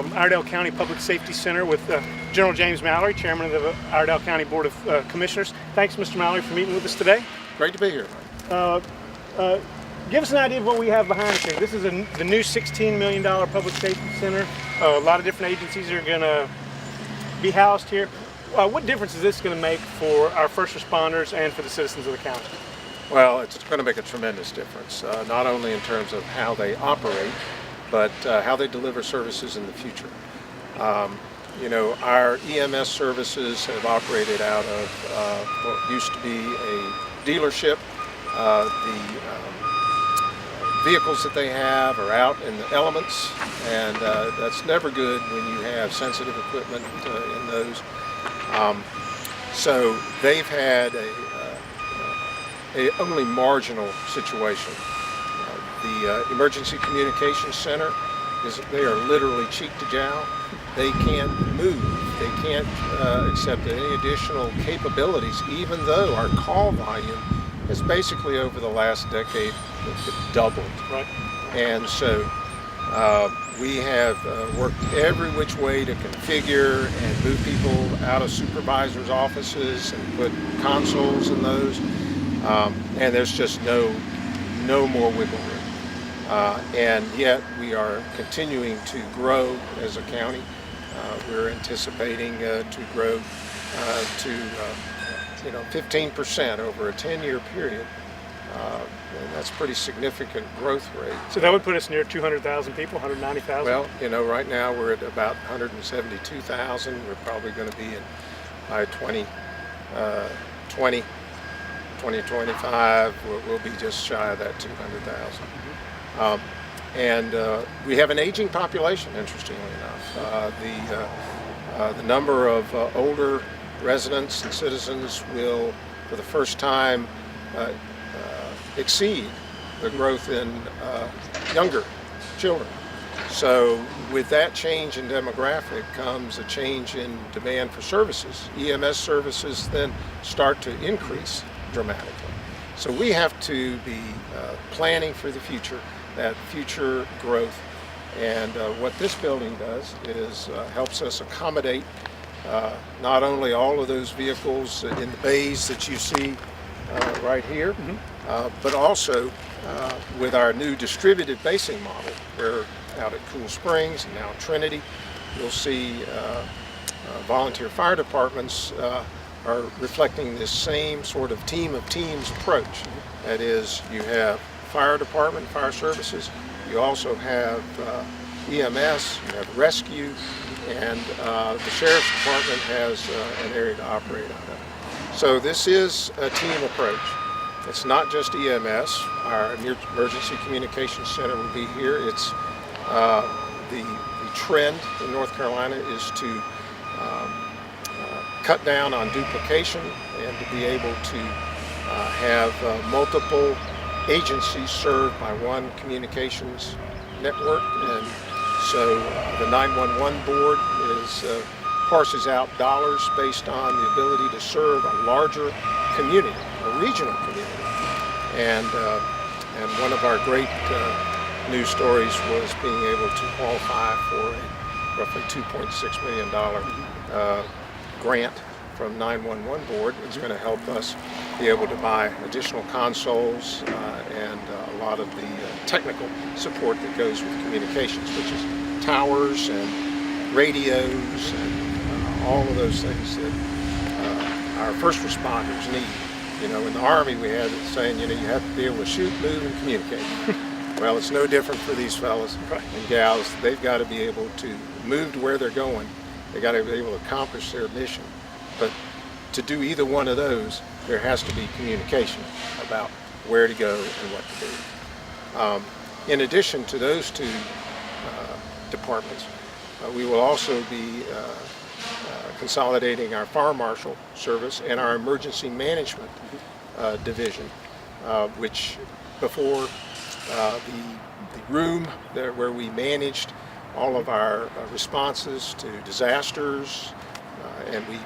Iredell County Public Safety Center with General James Mallory, Chairman of the Iredell County Board of Commissioners. Thanks, Mr. Mallory, for meeting with us today. Great to be here. Give us an idea of what we have behind us here. This is the new $16 million Public Safety Center. A lot of different agencies are going to be housed here. What difference is this going to make for our first responders and for the citizens of the county? Well, it's going to make a tremendous difference, not only in terms of how they operate, but how they deliver services in the future. You know, our EMS services have operated out of what used to be a dealership. The vehicles that they have are out in the elements, and that's never good when you have sensitive equipment in those. So they've had a only marginal situation. The Emergency Communications Center, they are literally cheek to jowl. They can't move. They can't accept any additional capabilities, even though our call volume has basically over the last decade doubled. Right. And so we have worked every which way to configure and move people out of supervisors' offices and put consoles in those. And there's just no more wiggle room. And yet we are continuing to grow as a county. We're anticipating to grow to 15% over a 10-year period. And that's pretty significant growth rate. So that would put us near 200,000 people, 190,000? Well, right now we're at about 172,000. We're probably going to be by 2025, we'll be just shy of that 200,000. And we have an aging population, interestingly enough. The number of older residents and citizens will, for the first time, exceed the growth in younger children. So with that change in demographic comes a change in demand for services. EMS services then start to increase dramatically. So we have to be planning for the future, that future growth. And what this building does is helps us accommodate not only all of those vehicles in the bays that you see right here, but also with our new distributed basing model. We're out at Cool Springs and now Trinity. You'll see volunteer fire departments are reflecting this same sort of team of teams approach. That is, you have fire department, fire services, you also have EMS, you have rescue, and the sheriff's department has an area to operate out of. So this is a team approach. It's not just EMS. Our Emergency Communications Center will be here. It's the trend in North Carolina is to cut down on duplication and to be able to have multiple agencies served by one communications network. And so the 911 board parses out dollars based on the ability to serve a larger community, a regional community. And one of our great news stories was being able to qualify for a roughly $2.6 million grant from 911 board. It's going to help us be able to buy additional consoles and a lot of the technical support that goes with communications, which is towers and radios and all of those things that our first responders need. In the Army we had it saying, you have to be able to shoot, move, and communicate. Well, it's no different for these fellas and gals. They've got to be able to move to where they're going. They've got to be able to accomplish their mission. But to do either one of those, there has to be communication about where to go and what to do. In addition to those two departments, we will also be consolidating our fire marshal service and our emergency management division, which before the room there where we managed all of our responses to disasters, and we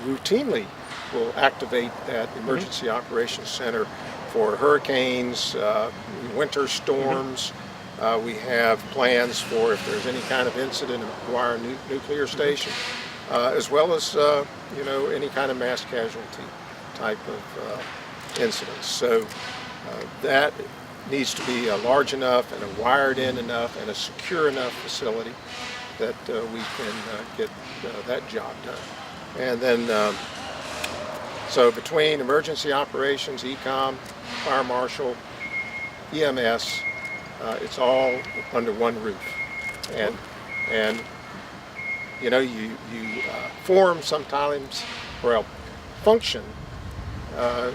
routinely will activate that emergency operations center for hurricanes, winter storms, We have plans for if there's any kind of incident at McGuire Nuclear Station, as well as any kind of mass casualty type of incidents. So that needs to be large enough and a wired in enough and a secure enough facility that we can get that job done. And then so between emergency operations, ECOM, fire marshal, EMS, it's all under one roof. And you form sometimes, well, function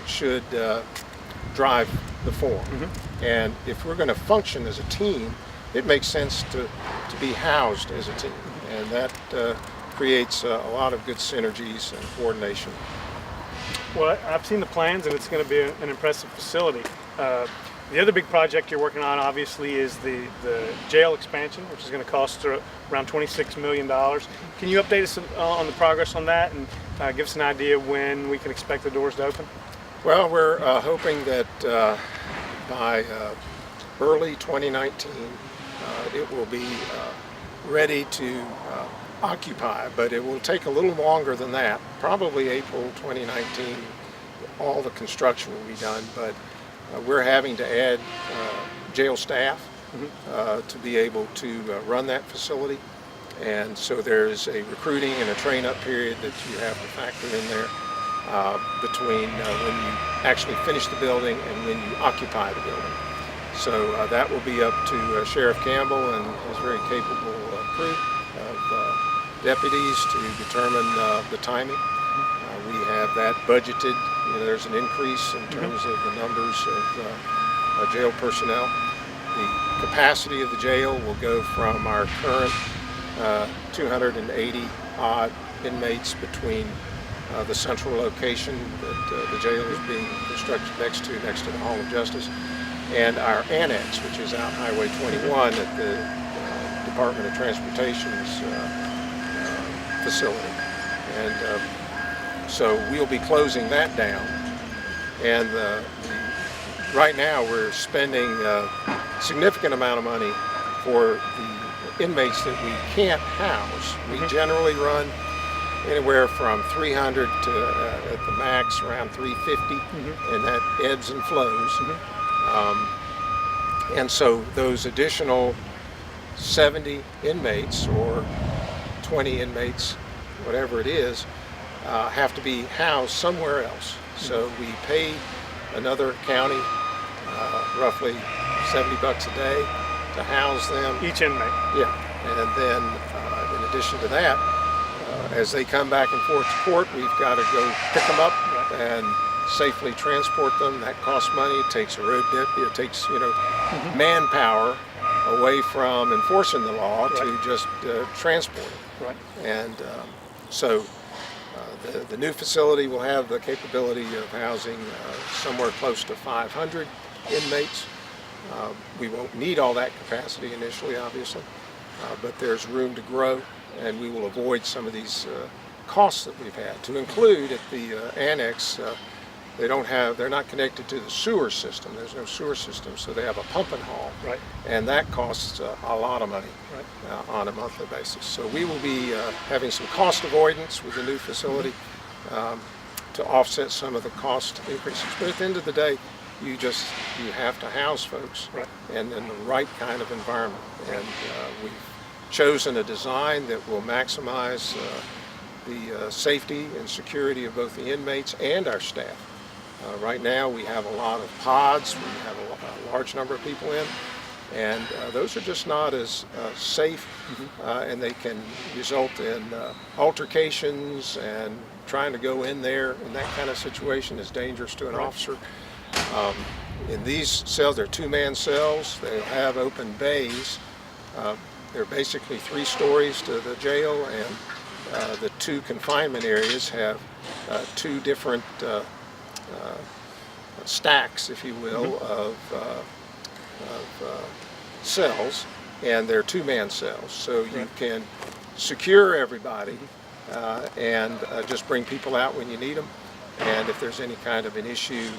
should drive the form. And if we're going to function as a team, it makes sense to be housed as a team. And that creates a lot of good synergies and coordination. Well, I've seen the plans, and it's going to be an impressive facility. The other big project you're working on, obviously, is the jail expansion, which is going to cost around $26 million. Can you update us on the progress on that and give us an idea when we can expect the doors to open? Well, we're hoping that by early 2019, it will be ready to occupy, but it will take a little longer than that. Probably April 2019, all the construction will be done, but we're having to add jail staff to be able to run that facility. And so there's a recruiting and a train-up period that you have to factor in there between when you actually finish the building and when you occupy the building. So that will be up to Sheriff Campbell and his very capable crew of deputies to determine the timing. We have that budgeted. There's an increase in terms of the numbers of jail personnel. The capacity of the jail will go from our current 280 odd inmates between the central location that the jail is being constructed next to the Hall of Justice, and our annex, which is out Highway 21 at the Department of Transportation's facility. And so we'll be closing that down. And right now we're spending a significant amount of money for the inmates that we can't house. We generally run anywhere from 300 to at the max around 350, and that ebbs and flows. And so those additional 70 inmates or 20 inmates, whatever it is, have to be housed somewhere else. So we pay another county roughly $70 a day to house them. Each inmate? Yeah. And then in addition to that, as they come back and forth to court, we've got to go pick them up and safely transport them. That costs money. It takes a road deputy. It takes manpower away from enforcing the law to just transport it. Right. And so the new facility will have the capability of housing somewhere close to 500 inmates. We won't need all that capacity initially, obviously, but there's room to grow, and we will avoid some of these costs that we've had. To include at the annex, they're not connected to the sewer system. There's no sewer system, so they have a pumping hall, and that costs a lot of money on a monthly basis. So we will be having some cost avoidance with the new facility to offset some of the cost increases. But at the end of the day, you have to house folks and in the right kind of environment. And we've chosen a design that will maximize the safety and security of both the inmates and our staff. Right now we have a lot of pods, we have a large number of people in, and those are just not as safe, and they can result in altercations, and trying to go in there in that kind of situation is dangerous to an officer. In these cells, they're two-man cells. They have open bays. They're basically 3 stories to the jail, and the 2 confinement areas have 2 different stacks, if you will, of cells, and they're 2-man cells. So you can secure everybody and just bring people out when you need them. And if there's any kind of an issue,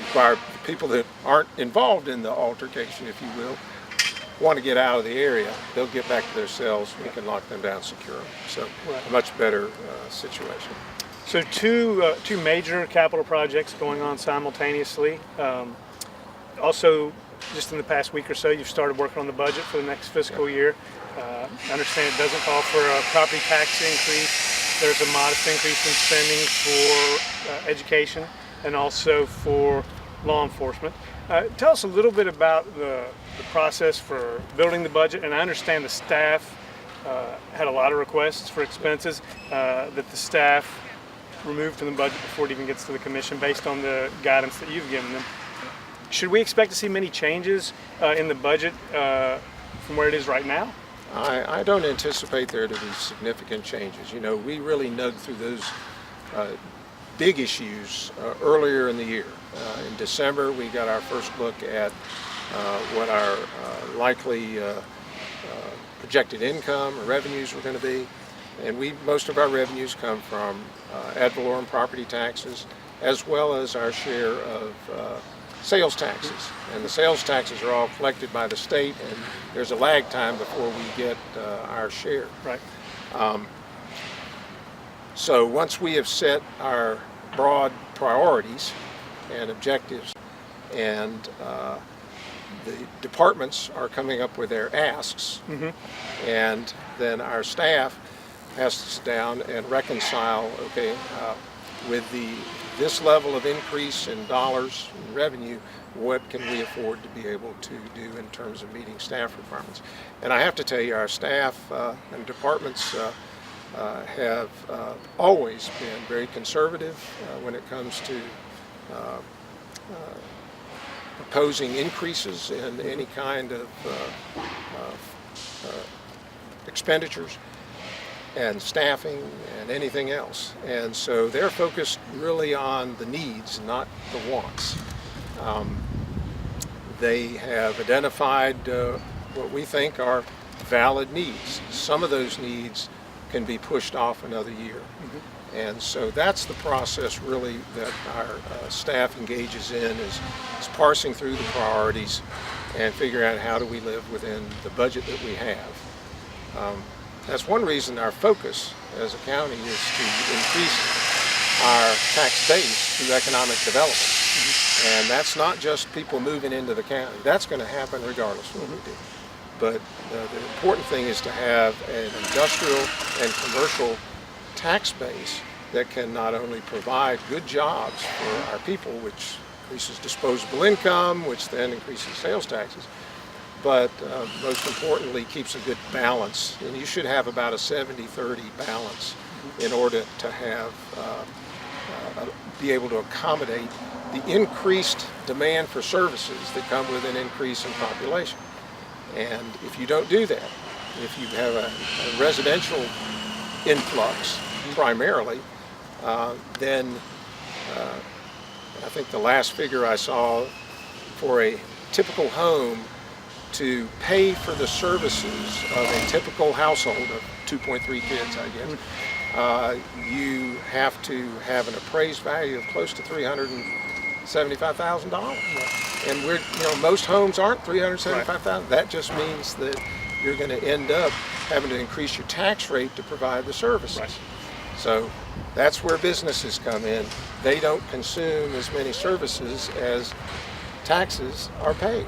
require people that aren't involved in the altercation, if you will, want to get out of the area, they'll get back to their cells. We can lock them down, secure them. So Right. a much better situation. So two major capital projects going on simultaneously. Also, just in the past week or so, you've started working on the budget for the next fiscal year. I understand it doesn't call for a property tax increase. There's a modest increase in spending for education and also for law enforcement. Tell us a little bit about the process for building the budget. And I understand the staff had a lot of requests for expenses that the staff removed from the budget before it even gets to the commission based on the guidance that you've given them. Should we expect to see many changes in the budget from where it is right now? I don't anticipate there to be significant changes. You know, we really dug through those big issues earlier in the year. In December, we got our first look at what our likely projected income or revenues were going to be. And most of our revenues come from ad valorem property taxes, as well as our share of sales taxes. And the sales taxes are all collected by the state, and there's a lag time before we get our share. Right. So once we have set our broad priorities and objectives, and the departments are coming up with their asks, and then our staff has to sit down and reconcile, okay, with this level of increase in dollars and revenue, what can we afford to be able to do in terms of meeting staff requirements? And I have to tell you, our staff and departments have always been very conservative when it comes to proposing increases in any kind of expenditures and staffing and anything else. And so they're focused really on the needs, not the wants. They have identified what we think are valid needs. Some of those needs can be pushed off another year. And so that's the process really that our staff engages in, is parsing through the priorities and figuring out how do we live within the budget that we have. That's one reason our focus as a county is to increase our tax base through economic development. And that's not just people moving into the county. That's going to happen regardless of what we do. But the important thing is to have an industrial and commercial tax base that can not only provide good jobs for our people, which increases disposable income, which then increases sales taxes, but most importantly keeps a good balance. And you should have about a 70-30 balance in order to have be able to accommodate the increased demand for services that come with an increase in population. And if you don't do that, if you have a residential influx primarily, then I think the last figure I saw for a typical home to pay for the services of a typical household of 2.3 kids, I guess, you have to have an appraised value of close to $375,000. And most homes aren't $375,000. Right. That just means that you're going to end up having to increase your tax rate to provide the services. Right. So that's where businesses come in. They don't consume as many services as taxes are paid.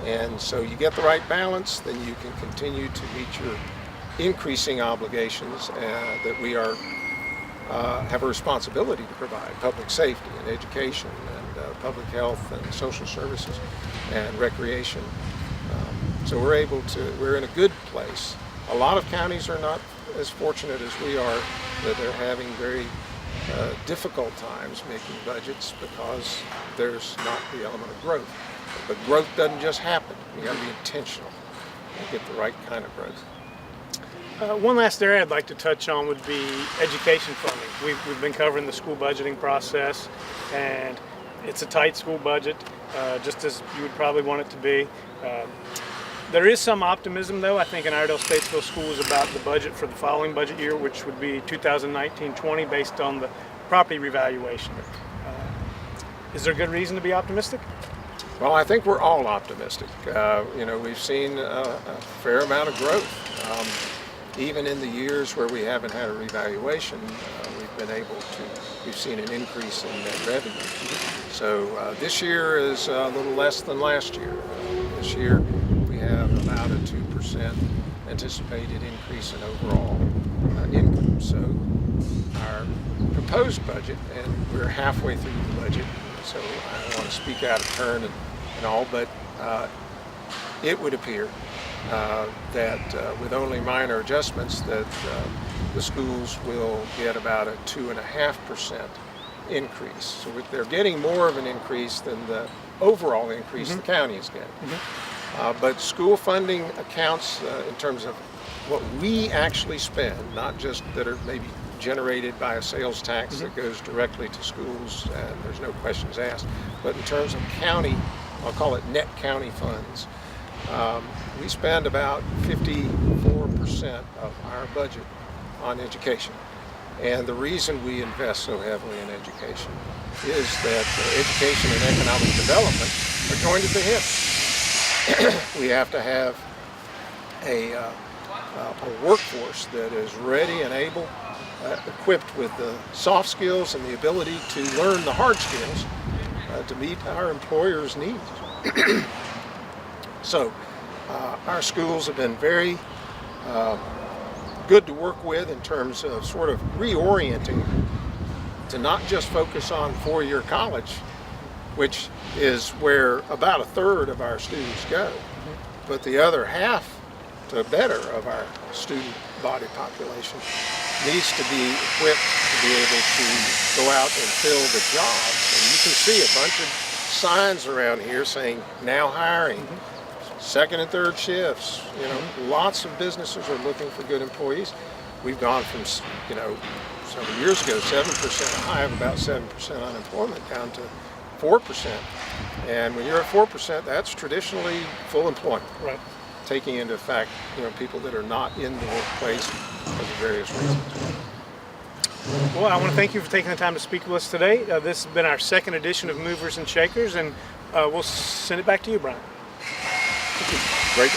And so you get the right balance, then you can continue to meet your increasing obligations that we have a responsibility to provide: public safety and education and public health and social services and recreation. So we're in a good place. A lot of counties are not as fortunate as we are, that they're having very difficult times making budgets because there's not the element of growth. But growth doesn't just happen. You got to be intentional and get the right kind of growth. One last area I'd like to touch on would be education funding. We've been covering the school budgeting process, and it's a tight school budget, just as you would probably want it to be. There is some optimism, though, I think, in Iredell Statesville Schools about the budget for the following budget year, which would be 2019-20, based on the property revaluation. Is there good reason to be optimistic? Well, I think we're all optimistic. We've seen a fair amount of growth. Even in the years where we haven't had a revaluation, we've seen an increase in net revenue. So this year is a little less than last year. This year we have about a 2% anticipated increase in overall income. So our proposed budget, and we're halfway through the budget, so I don't want to speak out of turn and all, but it would appear that with only minor adjustments that the schools will get about a 2.5% increase. So they're getting more of an increase than the overall increase the county is getting. But school funding accounts in terms of what we actually spend, not just that are maybe generated by a sales tax that goes directly to schools and there's no questions asked, but in terms of county, I'll call it net county funds, we spend about 54% of our budget on education. And the reason we invest so heavily in education is that education and economic development are joined at the hip. We have to have a workforce that is ready and able, equipped with the soft skills and the ability to learn the hard skills to meet our employers' needs. So our schools have been very good to work with in terms of sort of reorienting to not just focus on four-year college, which is where about a third of our students go, but the other half to better of our student body population needs to be equipped to be able to go out and fill the jobs. And you can see a bunch of signs around here saying now hiring, second and third shifts. Lots of businesses are looking for good employees. We've gone from, several years ago, 7%, a high of about 7% unemployment down to 4%. And when you're at 4%, that's traditionally full employment. Right. Taking into effect, people that are not in the workplace for various reasons. Well, I want to thank you for taking the time to speak with us today. This has been our second edition of Movers and Shakers, and we'll send it back to you, Brian. Thank you.